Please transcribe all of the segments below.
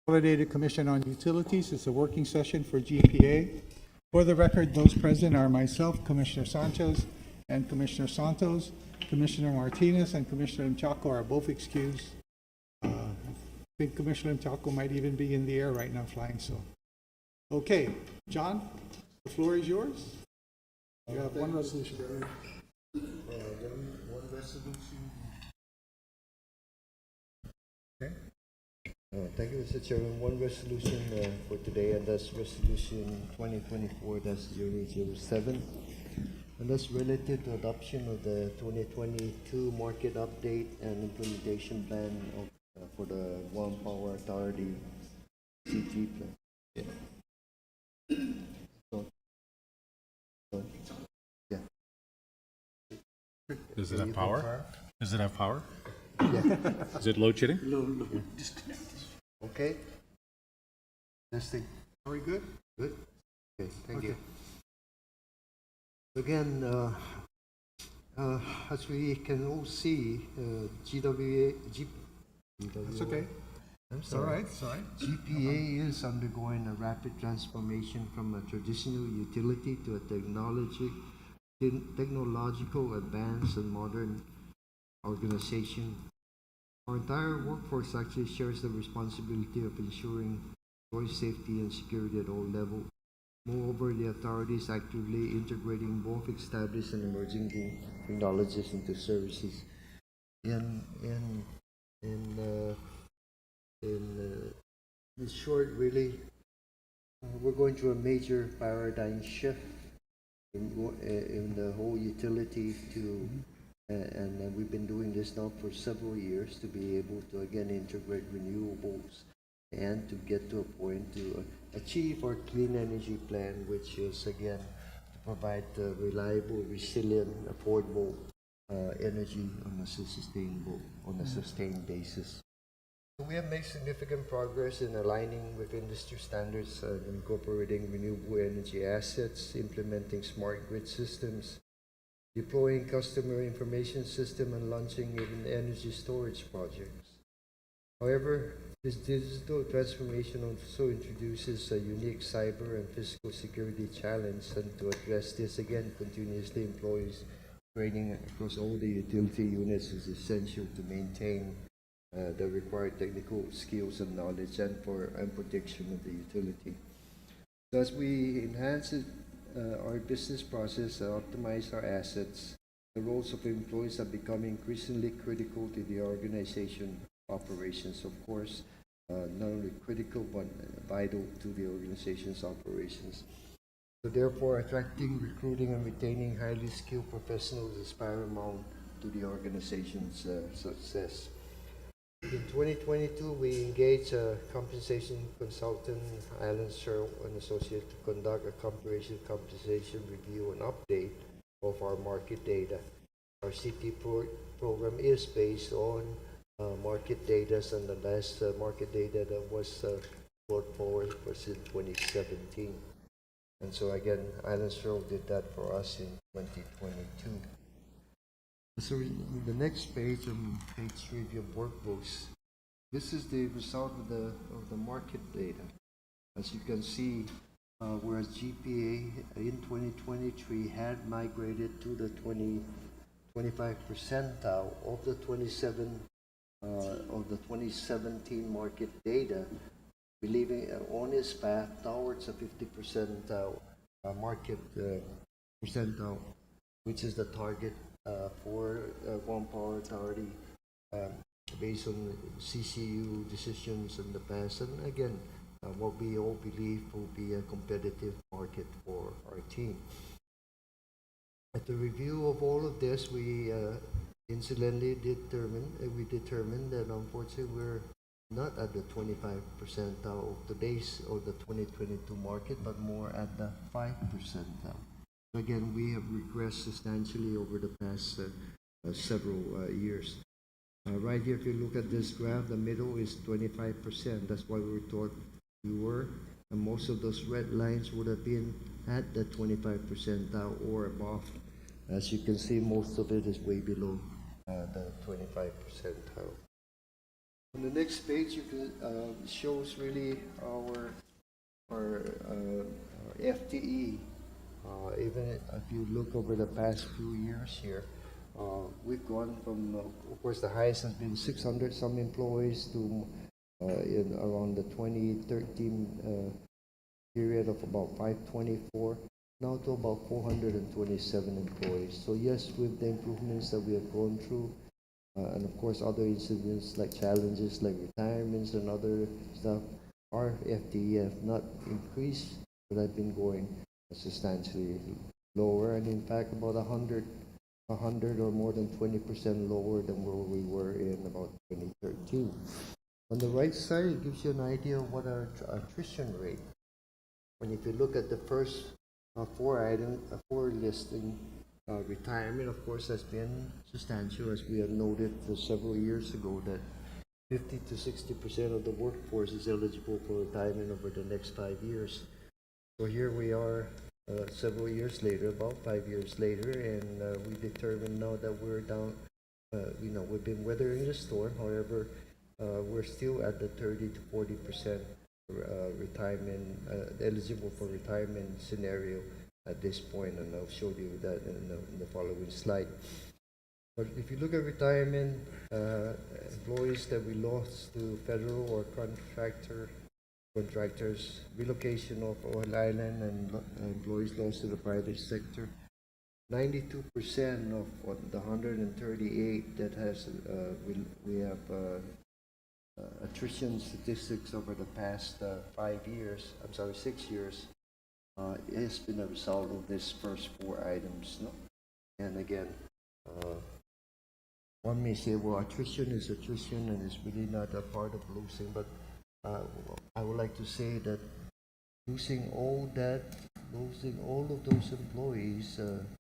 Consolidated Commission on Utilities. It's a working session for GPA. For the record, those present are myself, Commissioner Sanchez, and Commissioner Santos. Commissioner Martinez and Commissioner Mchako are both excused. I think Commissioner Mchako might even be in the air right now flying, so. Okay, John, the floor is yours. You have one resolution. One resolution. Okay. Thank you, Mr. Chairman. One resolution for today, and that's Resolution 2024-007. And that's related to adoption of the 2022 Market Update and Implementation Plan for the One Power Authority CT plan. Yeah. Yeah. Does it have power? Does it have power? Yeah. Is it load shedding? Okay. Testing. Are we good? Good. Okay. Thank you. Again, as we can all see, That's okay. It's all right. It's all right. GPA is undergoing a rapid transformation from a traditional utility to a technological advanced and modern organization. Our entire workforce actually shares the responsibility of ensuring employee safety and security at all levels. Moreover, the authority is actively integrating both established and emerging technologies into services. In short, really, we're going through a major paradigm shift in the whole utility to, and we've been doing this now for several years to be able to again integrate renewables and to get to a point to achieve our clean energy plan, which is again to provide reliable, resilient, affordable energy on a sustained basis. So we have made significant progress in aligning with industry standards, incorporating renewable energy assets, implementing smart grid systems, deploying customer information system, and launching even energy storage projects. However, this digital transformation also introduces a unique cyber and physical security challenge, and to address this again, continuously employees training across all the utility units is essential to maintain the required technical skills and knowledge and protection of the utility. So as we enhance our business process and optimize our assets, the roles of employees have become increasingly critical to the organization operations. Of course, not only critical but vital to the organization's operations. So therefore, attracting, recruiting, and retaining highly skilled professionals is paramount to the organization's success. In 2022, we engaged a compensation consultant, Alan Searle and Associates, to conduct a comprehensive compensation review and update of our market data. Our CT program is based on market data, and the last market data that was brought forward was in 2017. And so again, Alan Searle did that for us in 2022. So the next page, on page 3 of your workbooks, this is the result of the market data. As you can see, whereas GPA in 2023 had migrated to the 25 percentile of the 2017 market data, believing on its path towards a 50% market percentile, which is the target for One Power Authority based on CCU decisions in the past, and again, what we all believe will be a competitive market for our team. At the review of all of this, we incidentally determined that unfortunately we're not at the 25 percentile of today's or the 2022 market, but more at the 5 percentile. Again, we have regressed substantially over the past several years. Right here, if you look at this graph, the middle is 25%. That's why we thought we were. And most of those red lines would have been at the 25 percentile or above. As you can see, most of it is way below the 25 percentile. On the next page, you can shows really our FTE. Even if you look over the past few years here, we've gone from, of course, the highest has been 600 some employees to in around the 2013 period of about 524, now to about 427 employees. So yes, with the improvements that we have gone through, and of course other incidents like challenges like retirements and other stuff, our FTE have not increased, but have been going substantially lower, and in fact about 100 or more than 20% lower than where we were in about 2013. On the right side, it gives you an idea of what our attrition rate. When if you look at the first four listing, retirement, of course, has been substantial, as we have noted several years ago, that 50 to 60% of the workforce is eligible for retirement over the next 5 years. So here we are several years later, about 5 years later, and we determined now that we're down, we've been weathering the storm. However, we're still at the 30 to 40% retirement, eligible for retirement scenario at this point, and I'll show you that in the following slide. But if you look at retirement, employees that we lost to federal or contractors, relocation of Oil Island, and employees lost to the private sector, 92% of the 138 that has we have attrition statistics over the past 6 years, has been a result of this first four items. No? And again, one may say, well, attrition is attrition and it's really not a part of losing, but I would like to say that losing all of those employees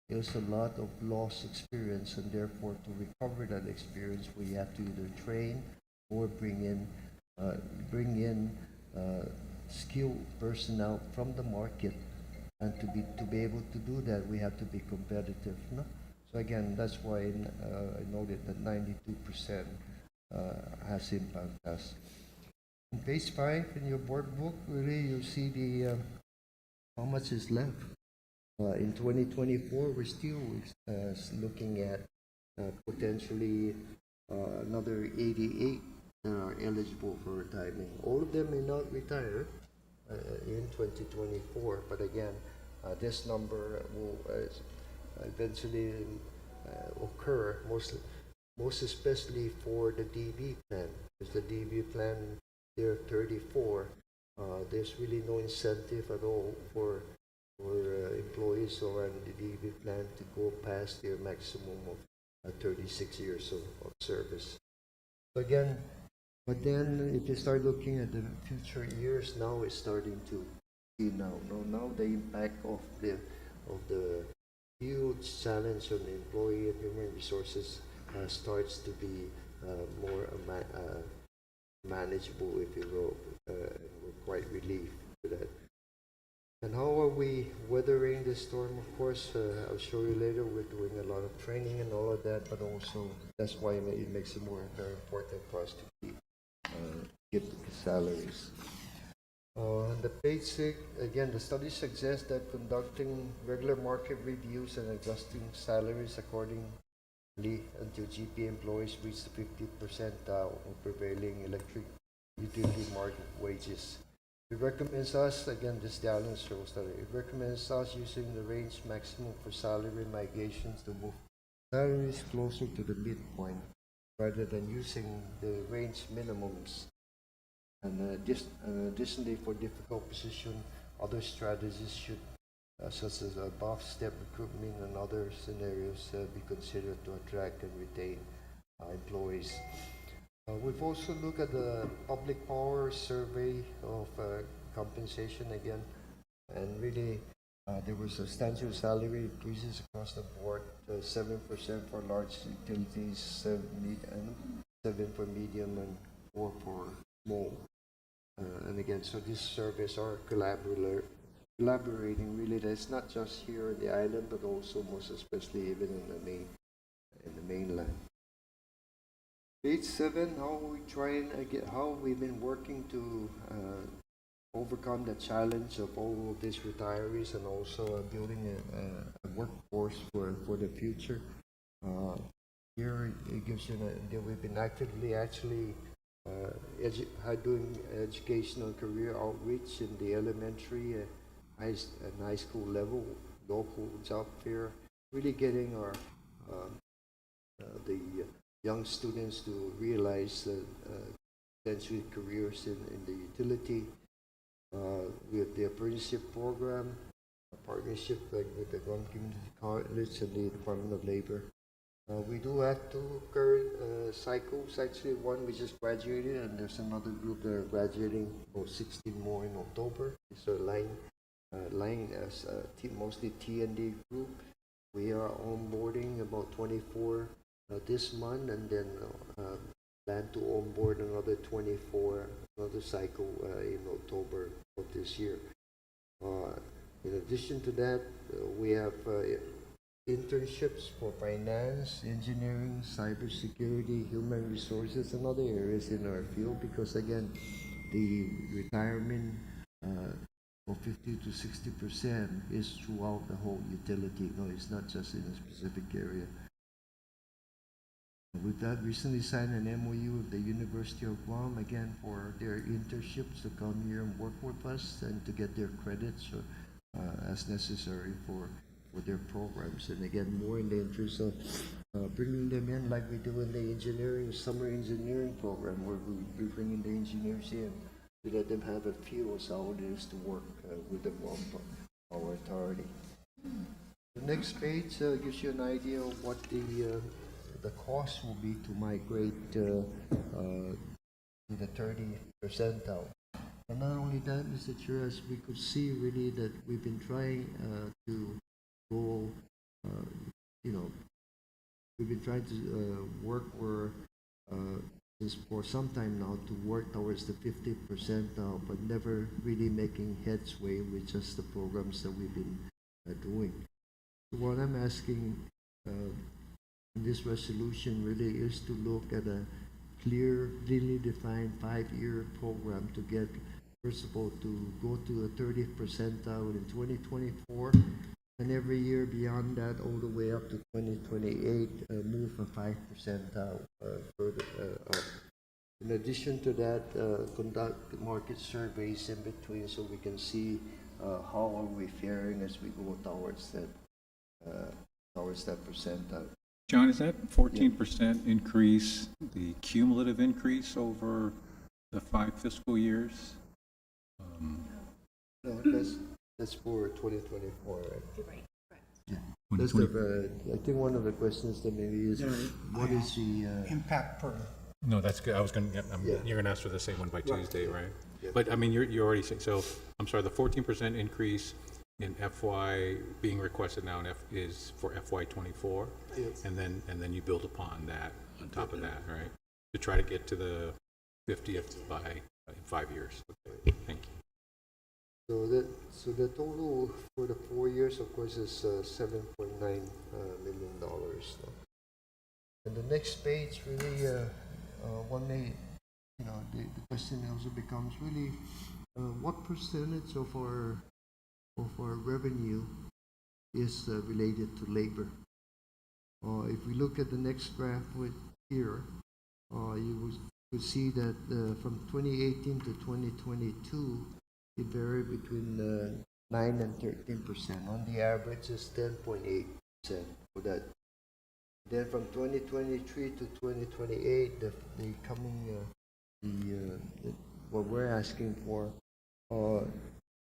is a lot of lost experience, and therefore to recover that experience, we have to either train or bring in skilled personnel from the market, and to be able to do that, we have to be competitive. No? So again, that's why I noted that 92% has impacted us. On page 5 in your board book, really you'll see the how much is left. In 2024, we're still looking at potentially another 88 that are eligible for retirement. All of them may not retire in 2024, but again, this number will eventually occur, most especially for the DB plan. Because the DB plan, they're 34. There's really no incentive at all for employees who are on the DB plan to go past their maximum of 36 years of service. So again, but then if you start looking at the future years, now it's starting to see now the impact of the huge challenge on the employee and human resources starts to be more manageable, if you will. We're quite relieved to that. And how are we weathering this storm? Of course, I'll show you later. We're doing a lot of training and all of that, but also that's why it makes it very important for us to get the salaries. On the page 6, again, the study suggests that conducting regular market reviews and adjusting salaries accordingly until GPA employees reach the 50th percentile of prevailing electric utility market wages. It recommends us, again, this the Allen Show study, it recommends us using the range maximum for salary migrations to move salaries closer to the midpoint rather than using the range minimums. And additionally, for difficult position, other strategies should, such as above-step recruitment and other scenarios, be considered to attract and retain employees. We've also looked at the public power survey of compensation again, and really there was substantial salary increases across the board, 7% for large utilities, 7 for medium, and 4 for small. And again, so these surveys are collaborating really. That's not just here in the island, but also most especially even in the mainland. Page 7, how we trying how we've been working to overcome the challenge of all of these retirees and also building a workforce for the future. Here it gives you that we've been actively actually doing educational career outreach in the elementary and high school level, local job fair, really getting our the young students to realize potential careers in the utility. With the apprenticeship program, a partnership with the Guam Community College and the Department of Labor. We do have two current cycles, actually one we just graduated and there's another group that are graduating, about 16 more in October. It's a line as mostly T&D group. We are onboarding about 24 this month and then plan to onboard another 24, another cycle in October of this year. In addition to that, we have internships for finance, engineering, cybersecurity, human resources, and other areas in our field because again, the retirement of 50 to 60% is throughout the whole utility. No, it's not just in a specific area. We've recently signed an MOU with the University of Guam, again, for their internships to come here and work with us and to get their credits as necessary for their programs. And again, more in the interest of bringing them in like we do in the summer engineering program, where we bring in the engineers in to let them have a feel of how it is to work with the Guam Power Authority. The next page gives you an idea of what the cost will be to migrate to the 30 percentile. And not only that, Mr. Chair, as we could see really that we've been trying to go, we've been trying to work for some time now to work towards the 50 percentile, but never really making headway with just the programs that we've been doing. So what I'm asking in this resolution really is to look at a clearly defined 5-year program to get, first of all, to go to a 30th percentile in 2024, and every year beyond that, all the way up to 2028, move a 5 percentile further up. In addition to that, conduct market surveys in between so we can see how are we faring as we go towards that percentile. John, is that 14% increase the cumulative increase over the 5 fiscal years? No, that's for 2024, right? Right, correct. Yeah. That's I think one of the questions that maybe is, what is the Impact per. No, that's good. I was going to, you're going to ask for the same one by Tuesday, right? Yeah. But I mean, you're already saying, so I'm sorry, the 14% increase in FY being requested now is for FY24, Yes. and then you build upon that on top of that, right? To try to get to the 50th by 5 years. Okay. Thank you. So the total for the 4 years, of course, is $7.9 million. And the next page really, one may, the question also becomes really, what percentage of our revenue is related to labor? If we look at the next graph here, you will see that from 2018 to 2022, it varied between 9 and 13%. On the average, is 10.8% for that. Then from 2023 to 2028, the coming what we're asking for,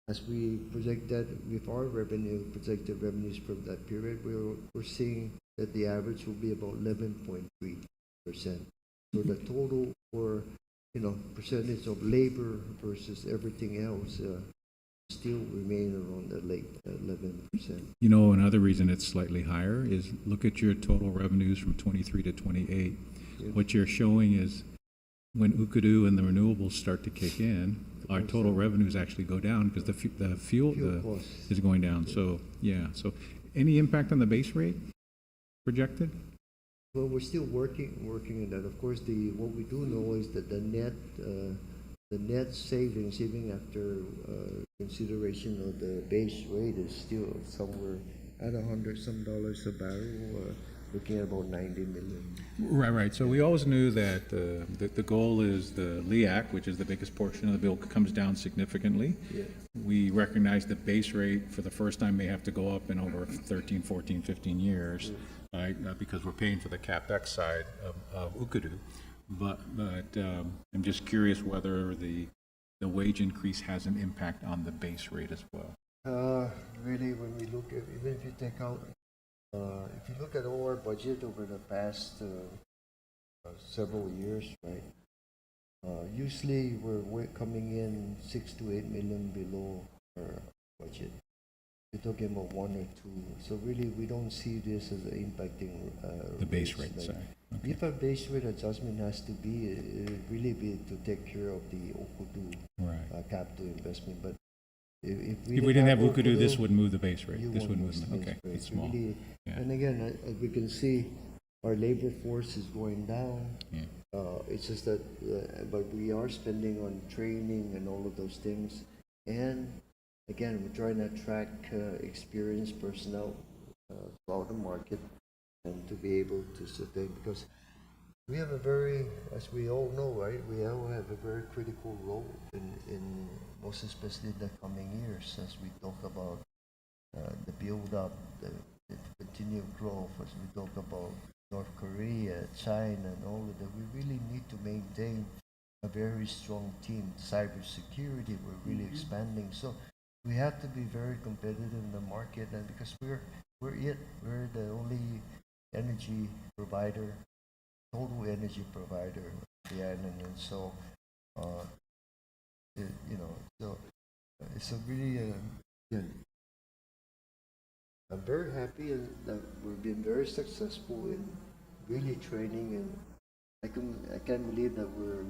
as we project that with our projected revenues from that period, we're seeing that the average will be about 11.3%. So the total for percentage of labor versus everything else still remain around the late 11%. Another reason it's slightly higher is look at your total revenues from 23 to 28. Yeah. What you're showing is when Ukadu and the renewables start to kick in, our total revenues actually go down because the fuel is going down. Yeah. So any impact on the base rate projected? Well, we're still working on that. Of course, what we do know is that the net savings, even after consideration of the base rate, is still somewhere at $100 some a barrel, looking at about 90 million. Right. So we always knew that the goal is the LEAC, which is the biggest portion of the bill, comes down significantly. Yeah. We recognize the base rate for the first time may have to go up in over 13, 14, 15 years, right? Because we're paying for the CapEx side of Ukudu. But I'm just curious whether the wage increase has an impact on the base rate as well. Really, when we look at, even if you take out, if you look at all our budget over the past several years, right? Usually we're coming in 6 to 8 million below our budget. We're talking about 1 or 2. So really, we don't see this as impacting The base rates. rate, sorry. Okay. If a base rate adjustment has to be, it really be to take care of the Okudu Right. capital investment. But if If we didn't have Ukudu, this would move the base rate. you This would won't move, lose okay, base rate. it's small. Really, Yeah. and again, as we can see, our labor force is going down. Yeah. It's just that, but we are spending on training and all of those things. And again, we're trying to attract experienced personnel throughout the market and to be able to sustain, because we have a very, as we all know, right, we all have a very critical role in most especially in the coming years as we talk about the build-up, the continued growth, as we talk about North Korea, China, and all of that. We really need to maintain a very strong team. Cybersecurity, we're really expanding. So we have to be very competitive in the market, and because we're the only energy provider, total energy provider of the island, and so so it's a really I'm very happy that we've been very successful in really training, and I can't believe that we're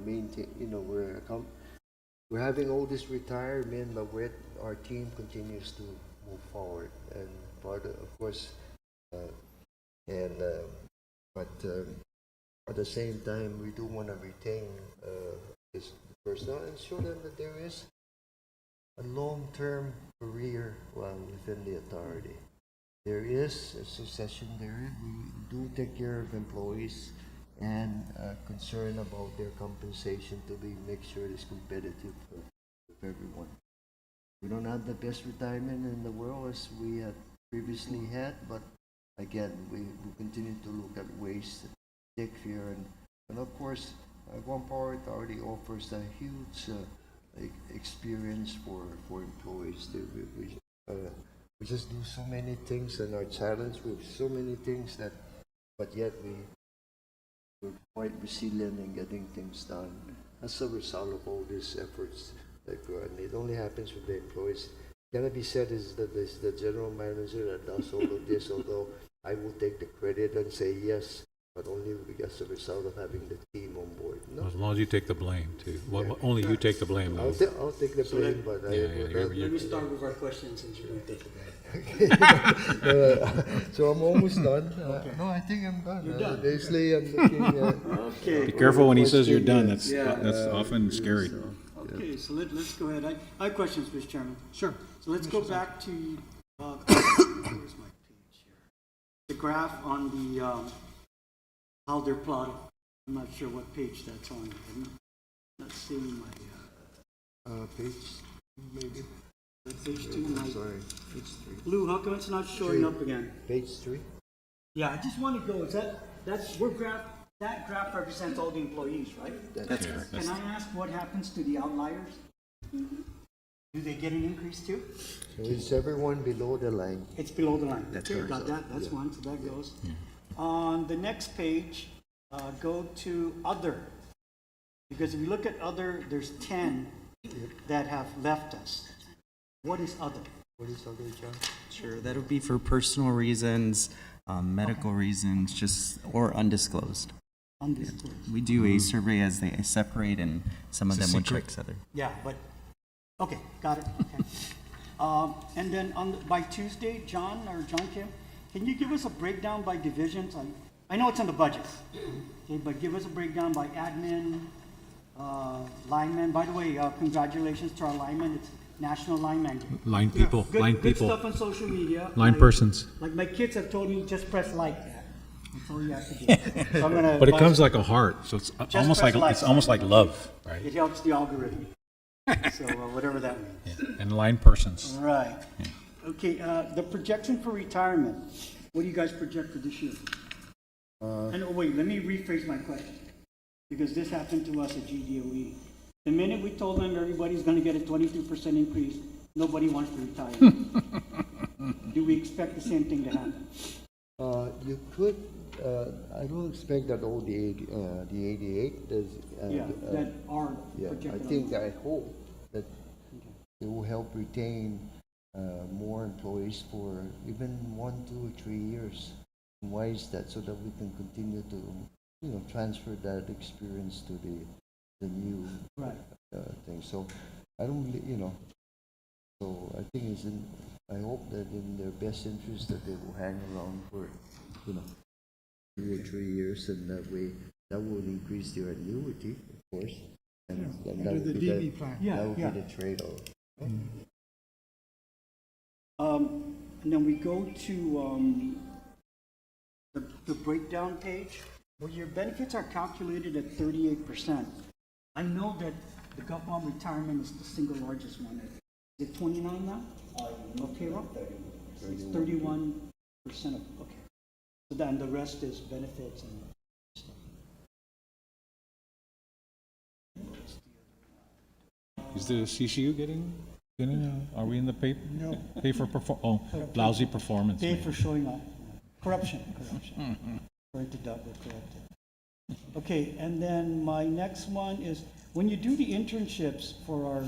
having all this retirement, but our team continues to move forward, and of course, but at the same time, we do want to retain this personnel and show them that there is a long-term career within the authority. There is a succession there. We do take care of employees and concern about their compensation to make sure it's competitive for everyone. We don't have the best retirement in the world as we had previously had, but again, we continue to look at ways to take care, and of course, Guam Power Authority offers a huge experience for employees. We just do so many things and are challenged with so many things but yet we're quite resilient in getting things done as a result of all these efforts that go on. It only happens with the employees. Cannot be said is that it's the general manager that does all of this, although I will take the credit and say yes, but only as a result of having the team on board. No. As long as you take the blame, too. Well, only you take the blame, I'll though. take the blame, but Let me start with our questions since you're going to take the blame. So I'm almost done. No, I think I'm done. You're done. Basically, I'm looking at... Okay. Be careful when he says you're done, Question, that's often scary. Okay, so let's go ahead. I have questions, Mr. Chairman. Sure. So let's go back to, where's my page here? The graph on the, how they're plotted. I'm not sure what page that's on. I'm not seeing my, page, maybe. page 2. My, Sorry, page 3. Lou, how come it's not showing up again? Page 3? Yeah, I just want to go, that graph represents all the employees, right? That's correct. Can I ask what happens to the outliers? Do they get an increase too? So it's everyone below the line. It's below the line. That's Okay, correct. got that, that's one, so that goes. On the next page, go to other. Because if you look at other, there's 10 that have left us. What is other? What is other, John? Sure, that would be for personal reasons, medical reasons, or undisclosed. Undisclosed. We do a survey as they separate, and some of It's a them would secret. check other. Yeah, but, okay, got it, okay. And then by Tuesday, John Kim, can you give us a breakdown by divisions? I know it's in the budget, okay, but give us a breakdown by admin, linemen. By the way, congratulations to our linemen. It's National Lineman Day. Line people, Good stuff on social media. line Like- persons. Like my kids have told me, just press like that. That's all you have to do. So I'm gonna. But it comes like a heart, so it's almost press like, like. it's almost like love, right? It helps the algorithm. So whatever that means. Yeah. And line persons. Right. Okay, the projection for retirement, what do you guys project for this year? And oh, wait, let me rephrase my question, because this happened to us at GDOE. The minute we told them everybody's gonna get a 22% increase, nobody wants to retire. Do we expect the same thing to happen? You could, I don't expect that all the 88 is. That are Yeah, I projected. think, I hope that it will help retain more employees for even 1, 2, 3 years. Why is that? So that we can continue to, transfer that experience to the new Right. thing. So I don't, so I think I hope that in their best interest that they will hang around for, 2 or 3 years, and that way, that will increase their annuity, of course. And that Under would the be DB that, plan. Yeah, that would yeah. be the trade-off. And then we go to the breakdown page, where your benefits are calculated at 38%. I know that the GovCon retirement is the single largest one. Is it 29 now? Okay, Rob? It's 31% of, okay. So then the rest is benefits and stuff. Is the CCU getting, are we in the pay? No. Pay for lousy performance. Pay maybe. for showing up. Corruption. According to Doug, we're corrupted. Okay, and then my next one is, when you do the internships for our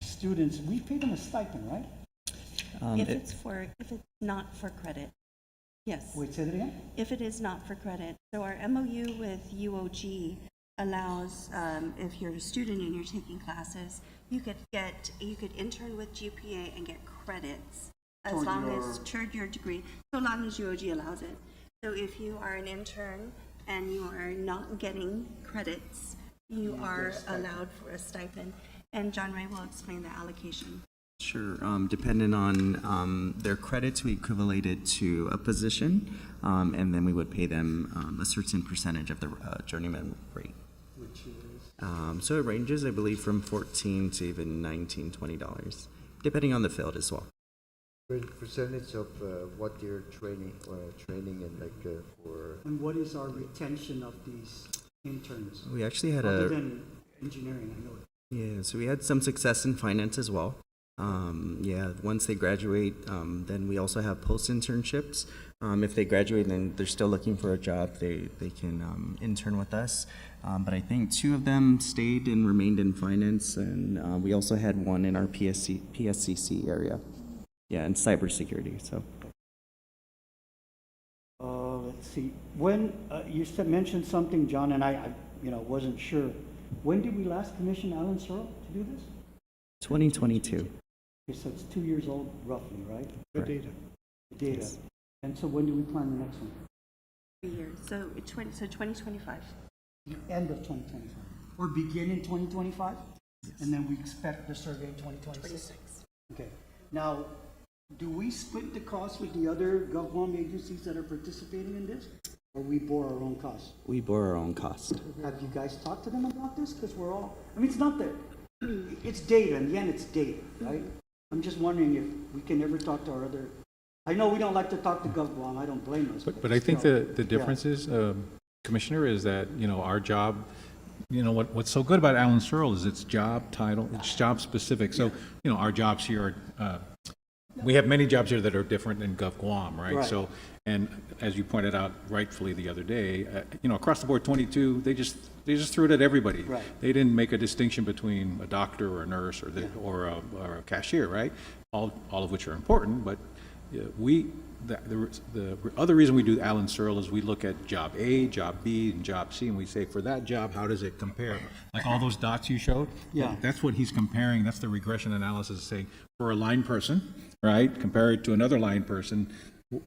students, we pay them a stipend, right? If it's not for credit, yes. Wait, say that again? If it is not for credit. So our MOU with UOG allows, if you're a student and you're taking classes, you could intern with GPA and get credits as long as toward your degree, so long as UOG allows it. So if you are an intern and you are not getting credits, you are allowed for a stipend. And John Ray will explain the allocation. Sure. Depending on their credits, we equivalent it to a position, and then we would pay them a certain percentage of the journeyman rate. Which is? So it ranges, I believe, from $14 to even $19, $20, depending on the field as well. Percentage of what they're training and for. And what is our retention of these interns? We actually had Other than engineering, I know it. Yeah, so we had some success in finance as well. Once they graduate, then we also have post-internships. If they graduate and they're still looking for a job, they can intern with us. But I think 2 of them stayed and remained in finance, and we also had one in our PSCC area. Yeah, in cybersecurity, so. Let's see, when, you mentioned something, John, and I wasn't sure. When did we last commission Alan Searle to do this? 2022. Okay, so it's 2 years old roughly, right? The data. The data. Yes. And so when do we plan the next one? 3 years, so 2025. End of 2025. Or begin in 2025? And then we expect the survey in 2026? Okay. Now, do we split the cost with the other government agencies that are participating in this? Or we bore our own costs? We bore our own cost. Have you guys talked to them about this? Because we're all, it's not that, it's data, in the end it's data, right? I'm just wondering if we can ever talk to our other, I know we don't like to talk to GovGuam, I don't blame us. But I think still, the difference is, Commissioner, is that, our job, what's so good about Alan Searle is its job title, it's job specific. So, our jobs here are, we have many jobs here that are different than GovGuam, right? Right. So, and as you pointed out rightfully the other day, across the board 22, they just threw it at everybody. Right. They didn't make a distinction between a doctor or a nurse or a cashier, right? All of which are important, but the other reason we do Alan Searle is we look at job A, job B, and job C, and we say, for that job, how does it compare? Like all those dots you showed? Yeah. That's what he's comparing. That's the regression analysis saying, for a line person, right, compare it to another line person,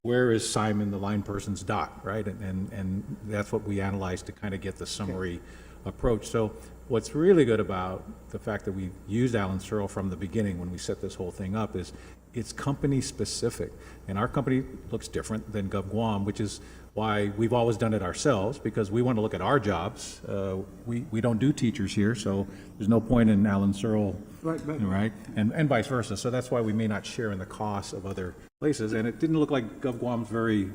where is Simon, the line person's dot, right? And that's what we analyze to kind of get the summary approach. So what's really good about the fact that we used Alan Searle from the beginning when we set this whole thing up is it's company specific. And our company looks different than GovGuam, which is why we've always done it ourselves, because we want to look at our jobs. We don't do teachers here, so there's no point in Alan Searle, right? And vice versa. So that's why we may not share in the costs of other places. And it didn't look like GovGuam's very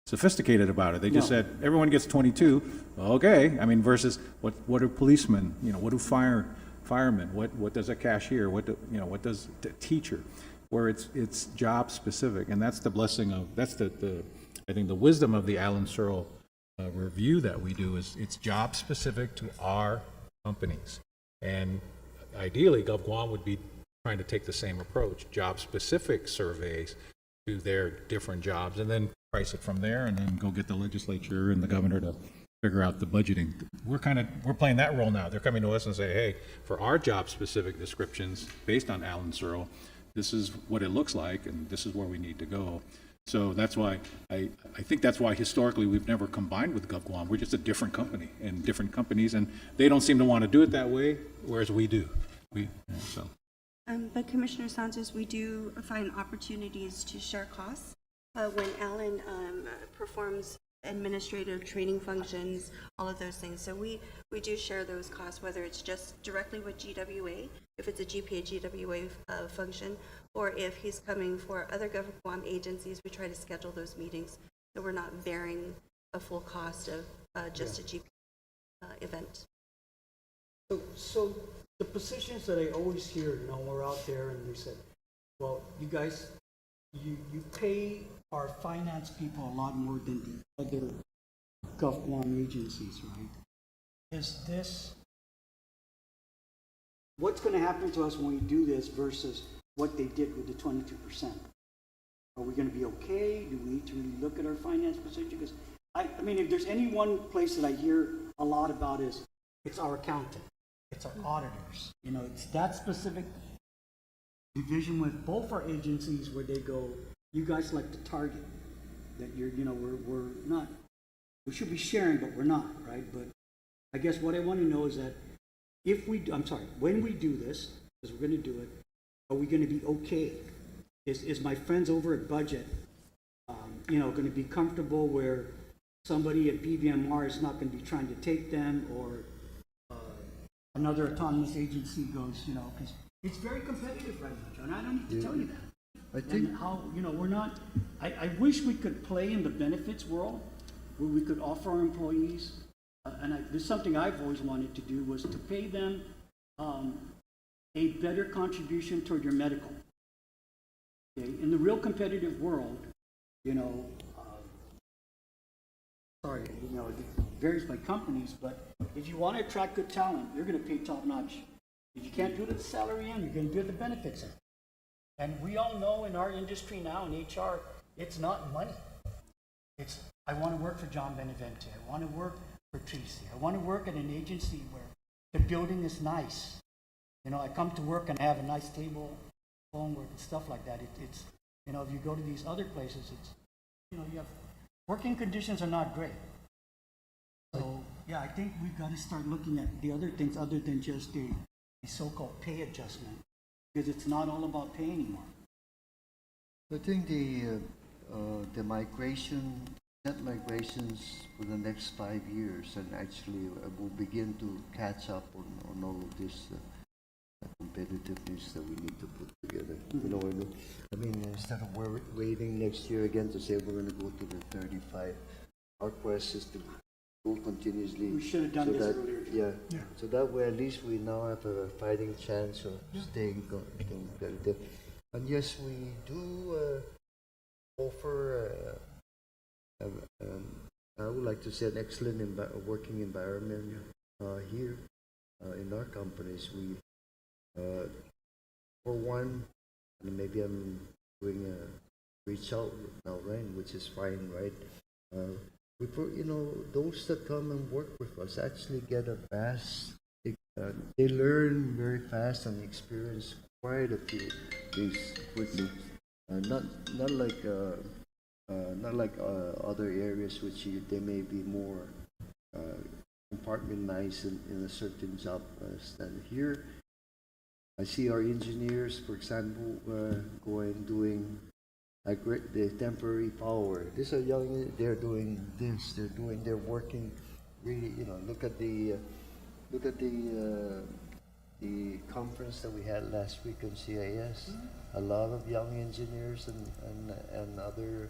sophisticated about it. They just said, everyone gets 22, okay. I mean, versus what do policemen, what do firemen, what does a cashier, what does a teacher, where it's job specific. And that's the blessing of, that's I think the wisdom of the Alan Searle review that we do is it's job specific to our companies. And ideally, GovGuam would be trying to take the same approach, job specific surveys to their different jobs, and then price it from there, and then go get the legislature and the governor to figure out the budgeting. We're playing that role now. They're coming to us and say, hey, for our job specific descriptions based on Alan Searle, this is what it looks like, and this is where we need to go. So that's why I think that's why historically we've never combined with GovGuam. We're just a different company and different companies, and they don't seem to want to do it that way, whereas we do. But Commissioner Santos, we do find opportunities to share costs. When Alan performs administrative training functions, all of those things. So we do share those costs, whether it's just directly with GWA, if it's a GPA GWA function, or if he's coming for other GovGuam agencies, we try to schedule those meetings so we're not bearing a full cost of just a GPA event. So the positions that I always hear, we're out there and they said, well, you guys, you pay our finance people a lot more than the other GovGuam agencies, right? Is this, what's going to happen to us when we do this versus what they did with the 22%? Are we going to be okay? Do we need to really look at our finance position? Because I mean, if there's any one place that I hear a lot about is it's our accountant, it's our auditors. It's that specific division with both our agencies where they go, you guys like to target that we're not, we should be sharing, but we're not, right? But I guess what I want to know is that when we do this, because we're going to do it, are we going to be okay? Is my friends over at Budget, going to be comfortable where somebody at BVMR is not going to be trying to take them, or another autonomous agency goes, because it's very competitive right now, John. I don't need to tell you that. I think And how, we're not, I wish we could play in the benefits world where we could offer our employees, this is something I've always wanted to do, was to pay them a better contribution toward your medical. Okay? In the real competitive world, sorry, it varies by companies, but if you want to attract good talent, you're going to pay top notch. If you can't do it at the salary end, you're going to do it at the benefits end. And we all know in our industry now, in HR, it's not money. It's, I want to work for John Benevente. I want to work for Tracy. I want to work at an agency where the building is nice. I come to work and I have a nice table, phone work, and stuff like that. It's if you go to these other places, it's, you have, working conditions are not great. So, yeah, I think we've got to start looking at the other things other than just a so-called pay adjustment, because it's not all about pay anymore. I think the net migrations for the next 5 years, and actually will begin to catch up on all of this competitiveness that we need to put together. You know what I mean? I mean, instead of waiting next year again to say we're going to go to the 35, our quest is to go continuously. We should have done this earlier. Yeah. So that way, at least we now have a fighting chance of staying competitive. And yes, we do offer, I would like to say, an excellent working environment here in our companies. We, for one, and maybe I'm doing a reach out now, right, which is fine, right? We put, those that come and work with us actually get a vast, they learn very fast and experience quite a few things quickly. Not like not like other areas which they may be more compartmentalized in a certain job stand. Here, I see our engineers, for example, doing the temporary power. These are young. They're doing this. They're working. Really, look at the conference that we had last week on CIS. A lot of young engineers and other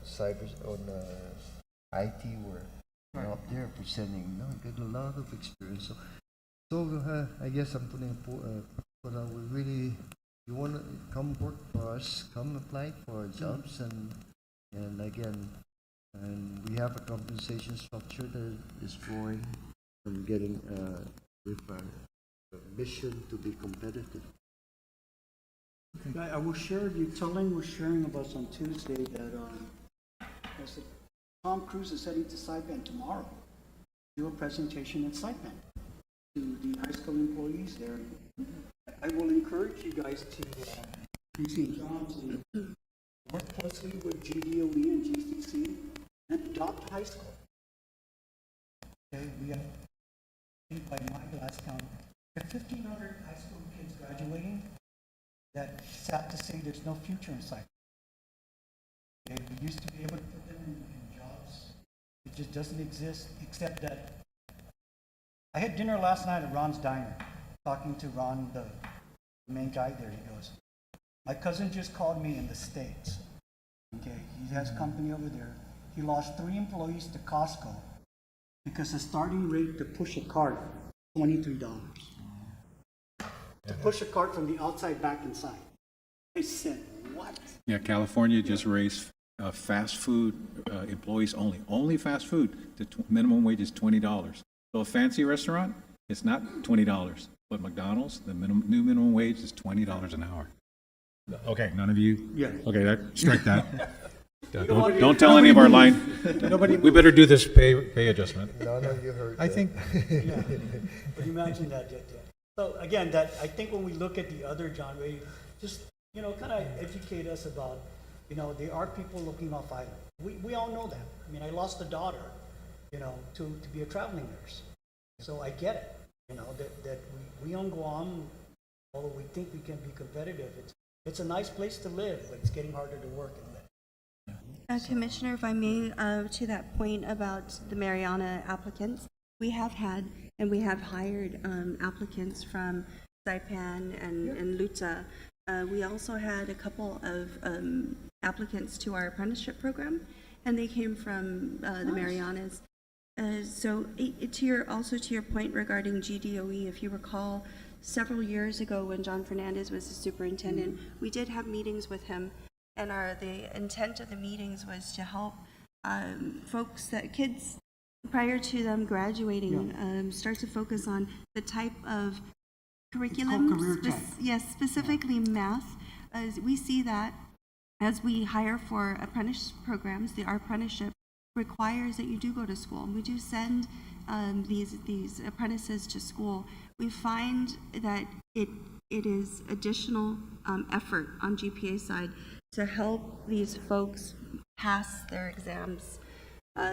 cyber on IT were up there presenting. Get a lot of experience. So I guess I'm putting we really, you want to come work for us, come apply for our jobs, and again, and we have a compensation structure that is growing and getting with a mission to be competitive. I will share, Telling was sharing with us on Tuesday that Tom Cruise is heading to Saipan tomorrow to do a presentation at Saipan to the high school employees there. I will encourage you guys to work closely with GDOE and GCC and adopt high school. Okay, we have, I think by my last count, there are 1,500 high school kids graduating. That sad to say there's no future in Cyprus. Okay, we used to be able to put them in jobs. It just doesn't exist, except that I had dinner last night at Ron's Diner, talking to Ron, the main guy there. He goes, my cousin just called me in the States. Okay, he has company over there. He lost 3 employees to Costco because the starting rate to push a cart, $23. To push a cart from the outside back inside. I said, what? Yeah, California just raised fast food employees only fast food. The minimum wage is $20. So a fancy restaurant, it's not $20, but McDonald's, the new minimum wage is $20 an hour. Okay, none of you? Yeah. Okay, strike that. Don't tell any of our line. We better do this pay adjustment. No, you heard. I think, Yeah. But imagine that. So again, I think when we look at the other genre, just, kind of educate us about, there are people looking off island. We all know that. I mean, I lost a daughter, to be a traveling nurse. So I get it, that we on Guam, although we think we can be competitive, it's a nice place to live, but it's getting harder to work and live. Commissioner, if I may, to that point about the Mariana applicants, we have had and we have hired applicants from Saipan and Luta. We also had a couple of applicants to our apprenticeship program, and they came from the Marianas. So to your point regarding GDOE, if you recall, several years ago when John Fernandez was the superintendent, we did have meetings with him, and the intent of the meetings was to help kids prior to them graduating, start to focus on the type of curriculum, career tech. yes, specifically math. We see that as we hire for apprentice programs, our apprenticeship requires that you do go to school. And we do send these apprentices to school. We find that it is additional effort on GPA side to help these folks pass their exams.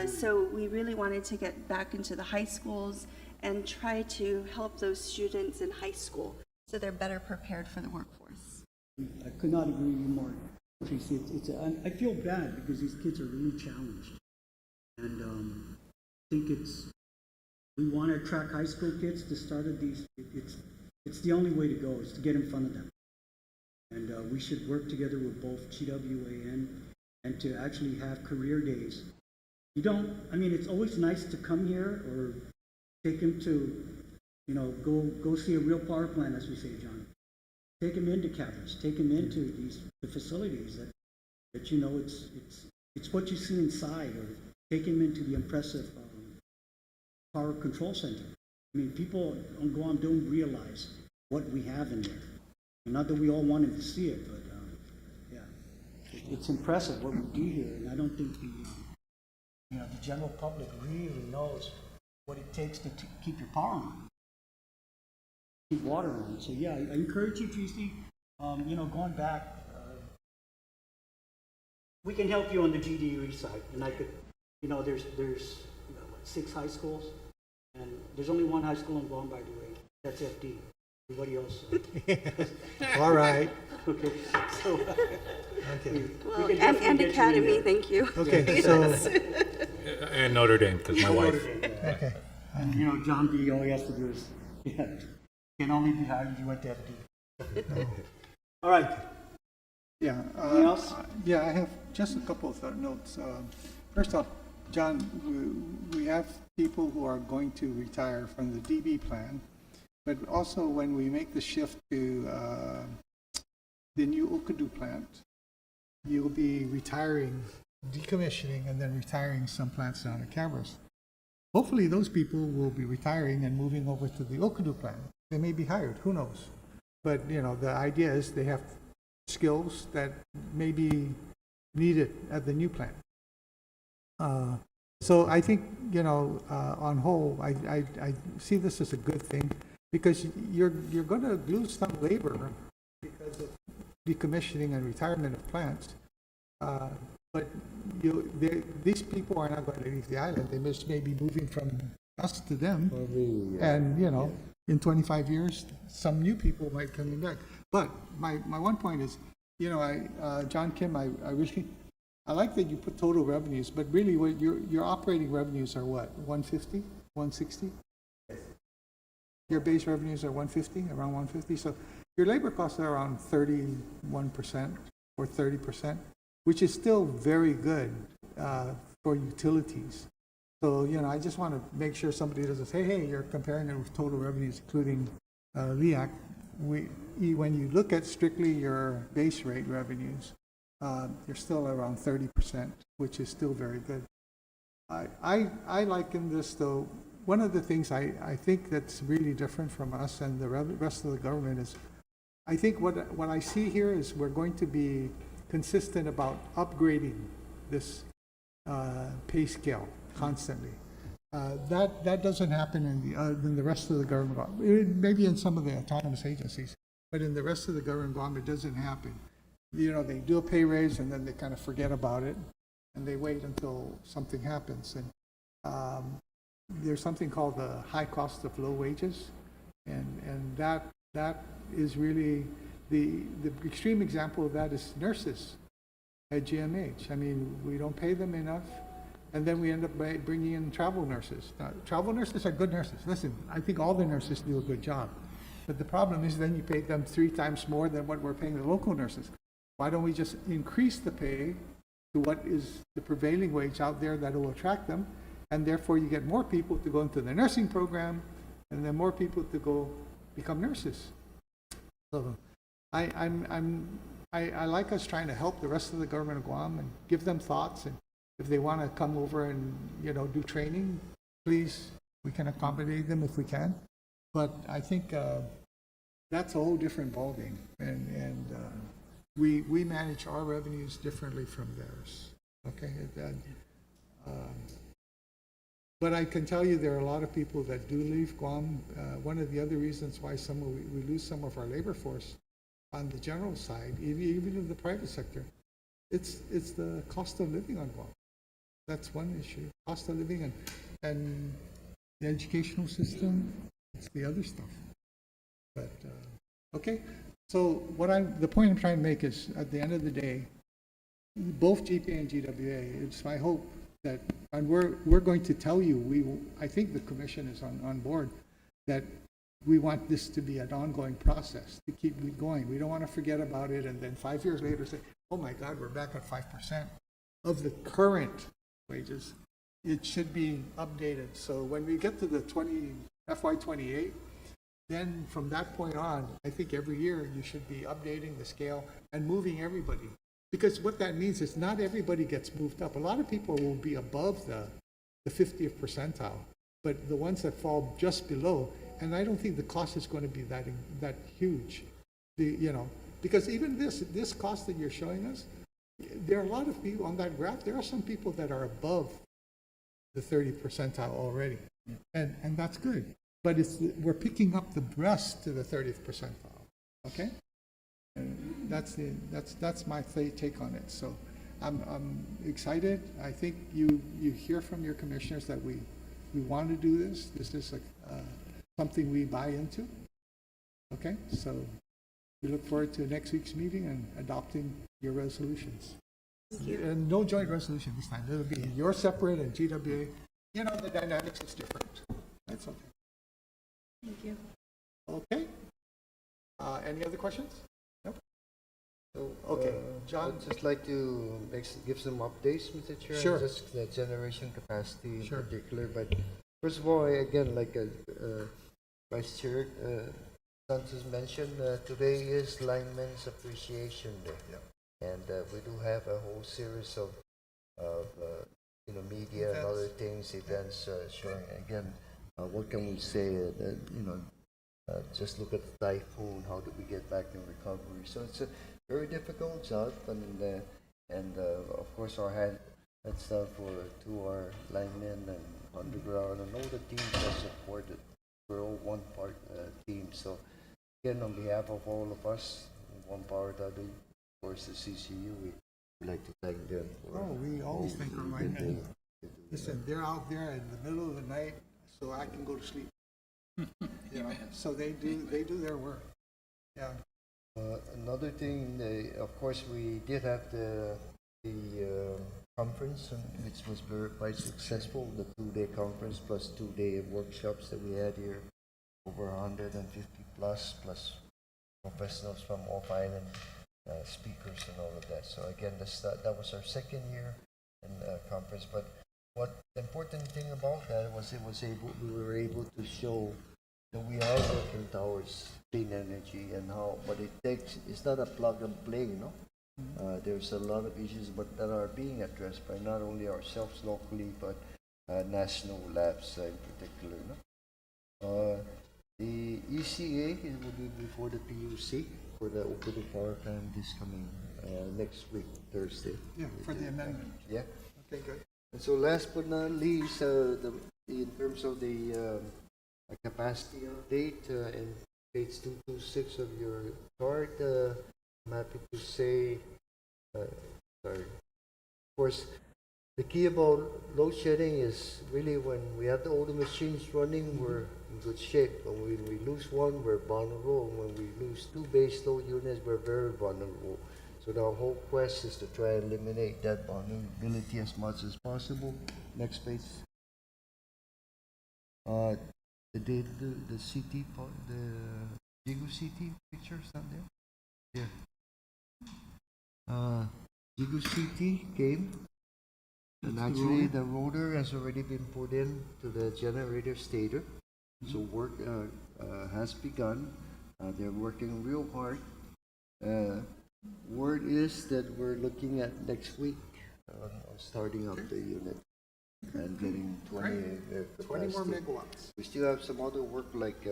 So we really wanted to get back into the high schools and try to help those students in high school so they're better prepared for the workforce. I could not agree with you more, Tracy. I feel bad because these kids are really challenged. And I think we want to attract high school kids to start at these. It's the only way to go is to get in front of them. And we should work together with both GWAN and to actually have career days. It's always nice to come here or take him to, go see a real power plant, as we say, John. Take him into caverns, take him into the facilities that it's what you see inside, or take him into the impressive power control center. People on Guam don't realize what we have in there. Not that we all wanted to see it, but it's impressive what we do here, and I don't think the general public really knows what it takes to keep your power on, keep water on. So I encourage you, Tracy. Going back, we can help you on the GDE side, and I could, there's 6 high schools, and there's only one high school in Guam, by the way. That's FD. Everybody else. All right. Okay, so Okay. Well, can definitely and get you in Academy, there. thank you. Okay, so, And Notre Dame, because my wife. okay. And John B, all he has to do is, can only be hired if you went to FD. All right, Yeah. anything else? Yeah, I have just a couple of notes. First off, John, we have people who are going to retire from the DB plan, but also when we make the shift to the new Okadu plant, you'll be retiring, decommissioning, and then retiring some plants down at Cabarrus. Hopefully, those people will be retiring and moving over to the Okadu plant. They may be hired, who knows? But, the idea is they have skills that may be needed at the new plant. So I think, on whole, I see this as a good thing because you're going to lose some labor because of decommissioning and retirement of plants. But these people are not going to leave the island. They may be moving from us to them. And, in 25 years, some new people might come back. But my one point is, John Kim, I like that you put total revenues, but really what your operating revenues are what, 150, 160? Your base revenues are 150, around 150. So your labor costs are around 31% or 30%, which is still very good for utilities. So, I just want to make sure somebody doesn't say, hey, you're comparing it with total revenues, including LEAC. When you look at strictly your base rate revenues, you're still around 30%, which is still very good. I liken this, though, one of the things I think that's really different from us and the rest of the government is, I think what I see here is we're going to be consistent about upgrading this pay scale constantly. That doesn't happen in the rest of the government. Maybe in some of the autonomous agencies, but in the rest of the government, it doesn't happen. They do a pay raise and then they kind of forget about it, and they wait until something happens. And there's something called the high cost of low wages, and that is really the extreme example of that is nurses at GMH. I mean, we don't pay them enough. And then we end up bringing in travel nurses. Now, travel nurses are good nurses. Listen, I think all the nurses do a good job. But the problem is then you pay them 3 times more than what we're paying the local nurses. Why don't we just increase the pay to what is the prevailing wage out there that will attract them? And therefore you get more people to go into the nursing program and then more people to go become nurses. So I like us trying to help the rest of the government of Guam and give them thoughts, and if they want to come over and, do training, please, we can accommodate them if we can. But I think that's a whole different ballgame. And we manage our revenues differently from theirs. Okay? But I can tell you there are a lot of people that do leave Guam. One of the other reasons why we lose some of our labor force on the general side, even in the private sector, it's the cost of living on Guam. That's one issue. Cost of living and the educational system, it's the other stuff. But, okay. So the point I'm trying to make is, at the end of the day, both GPA and GWA, it's my hope that, and we're going to tell you, I think the commission is on board, that we want this to be an ongoing process, to keep it going. We don't want to forget about it and then 5 years later say, oh my God, we're back at 5% of the current wages. It should be updated. So when we get to the FY28, then from that point on, I think every year you should be updating the scale and moving everybody. Because what that means is not everybody gets moved up. A lot of people will be above the 50th percentile, but the ones that fall just below, and I don't think the cost is going to be that huge. Because even this cost that you're showing us, there are a lot of people on that graph. There are some people that are above the 30th percentile already, and that's good. But we're picking up the rest to the 30th percentile. Okay, and that's my take on it. So I'm excited. I think you hear from your commissioners that we want to do this. This is something we buy into. Okay, so we look forward to next week's meeting and adopting your resolutions. And no joint resolution this time. It'll be your separate and GWA. You know, the dynamics is different. That's okay. Thank you. Okay. Any other questions? Nope. So, okay, John. I'd just like to give some updates, Mr. Chair. Sure. Just the generation capacity in Sure. particular. But first of all, again, like Vice Chair Santos mentioned, today is Linemen's Appreciation Day. Yeah. And we do have a whole series of media and other things, events showing. Again, what can we say? Just look at the typhoon. How do we get back in recovery? So it's a very difficult job, and of course our hats down to our linemen and underground and all the teams that supported. We're all one part team. So again, on behalf of all of us, one power to other, of course the CCU, we'd like to thank them. We always thank our linemen. Listen, they're out there in the middle of the night, so I can go to sleep. So they do their work. Yeah. Another thing, of course, we did have the conference, which was quite successful. The 2-day conference plus 2-day workshops that we had here, over 150 plus professionals from off island, speakers and all of that. So again, that was our second year in the conference. But what the important thing about that was we were able to show that we are working towards clean energy and how, but it takes, it's not a plug and play, there's a lot of issues that are being addressed by not only ourselves locally, but national labs in particular. The ECA will be before the PUC for the opening power plant this coming next week, Thursday. Yeah, for the amendment. Yeah. Okay, good. And so last but not least, in terms of the capacity update in page 226 of your chart, I'm happy to say, of course, the key about load shedding is really when we have all the machines running, we're in good shape. But when we lose one, we're vulnerable. And when we lose 2 base load units, we're very vulnerable. So the whole quest is to try and eliminate that vulnerability as much as possible. Next page. The CT, the Jigu CT picture's not there? Yeah. Jigu CT came, and actually the rotor has already been put in to the generator stator. So work has begun. They're working real hard. Word is that we're looking at next week starting up the unit and getting 20 more capacity. megawatts. We still have some other work like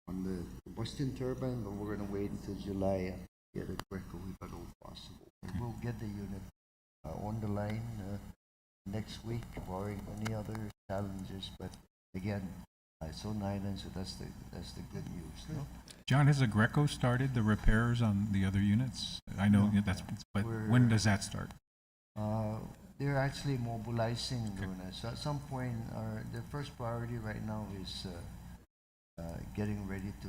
on the combustion turbine, but we're going to wait until July and get it quicker if at all possible. And we'll get the unit on the line next week, barring any other challenges. But again, it's on island, so that's the good news. No? John, has Agreco started the repairs on the other units? I know that's, but when does that start? They're actually mobilizing doing it. So at some point, the first priority right now is getting ready to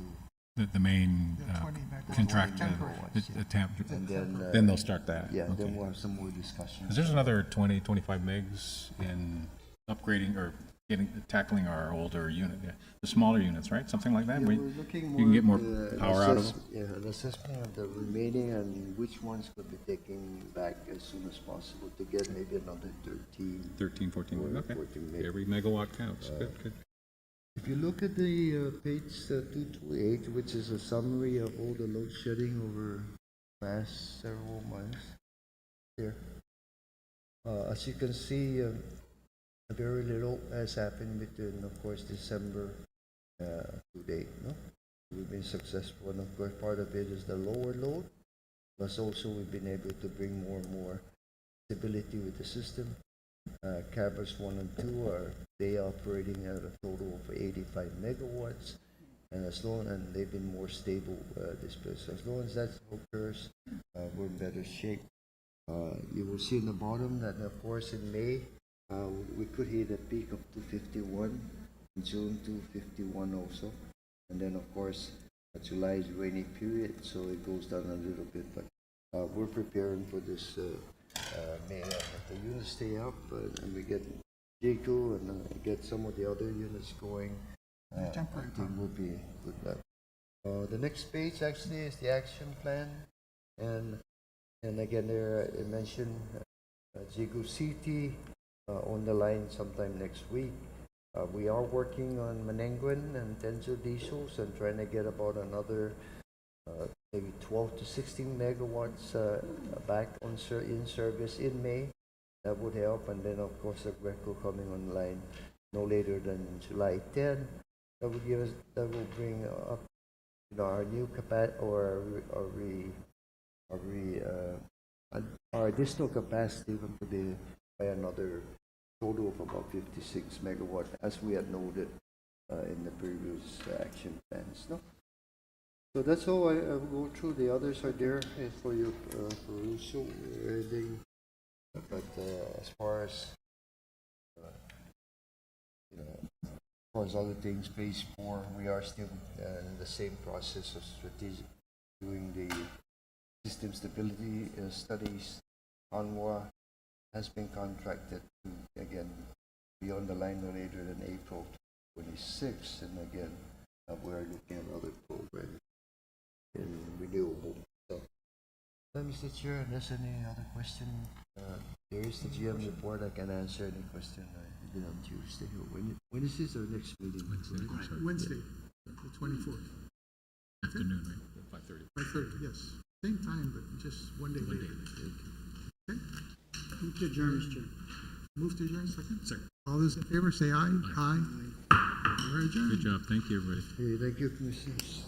The main 20 megawatts. contract, megawatts, the temp, and then then they'll start that. yeah, Okay. then we'll have some more discussions. 'Cause there's another 20, 25 megs in upgrading or tackling our older unit, the smaller units, right? Something like that? Yeah, We- we're looking you can get more at power out of them? Yeah, an assessment of the remaining and which ones could be taken back as soon as possible to get maybe another 13. 13, 14, or okay. 14 meg. Every megawatt counts. Good, good. If you look at the page 228, which is a summary of all the load shedding over the past several months, here, as you can see, very little has happened between, of course, December to date. No, we've been successful, and of course, part of it is the lower load, plus also we've been able to bring more and more stability with the system. Cabers 1 and 2 are operating at a total of 85 megawatts, and they've been more stable this place. So as long as that occurs, we're in better shape. You will see in the bottom that, of course, in May, we could hit a peak of 251, in June 251 also. And then, of course, July is rainy period, so it goes down a little bit. But we're preparing for this May. If the units stay up and we get J2 and get some of the other units going, I think we'll be good. The next page actually is the action plan, and again there I mentioned Jigu City on the line sometime next week. We are working on Manenguin and Tenjo Diesels and trying to get about another maybe 12 to 16 megawatts back on in service in May. That would help, and then of course the Greco coming online no later than July 10. That will bring up our new capacity or our additional capacity by another total of about 56 megawatt, as we had noted in the previous action plans. No? So that's all. I will go through. The others are there for you perusal. Everything. But as far as other things, phase 4, we are still in the same process of strategic doing the system stability studies. ANWA has been contracted to again be on the line no later than April 26th, and again we're looking at other programs in renewable. So, Mr. Chair, unless any other question, there is the GM report. I can answer any question I did on Tuesday. When is this our next meeting? Wednesday, the 24th. Afternoon, right? 5:30. 5:30, yes. Same time, but just one day later. Okay? Move to adjourn, Mr. Chair. Move to adjourn, second? Second. All those in favor say aye. Aye. We're adjourned. Good job. Thank you, everybody. Hey, thank you, Commissioners.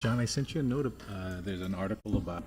John, I sent you a note. There's an article about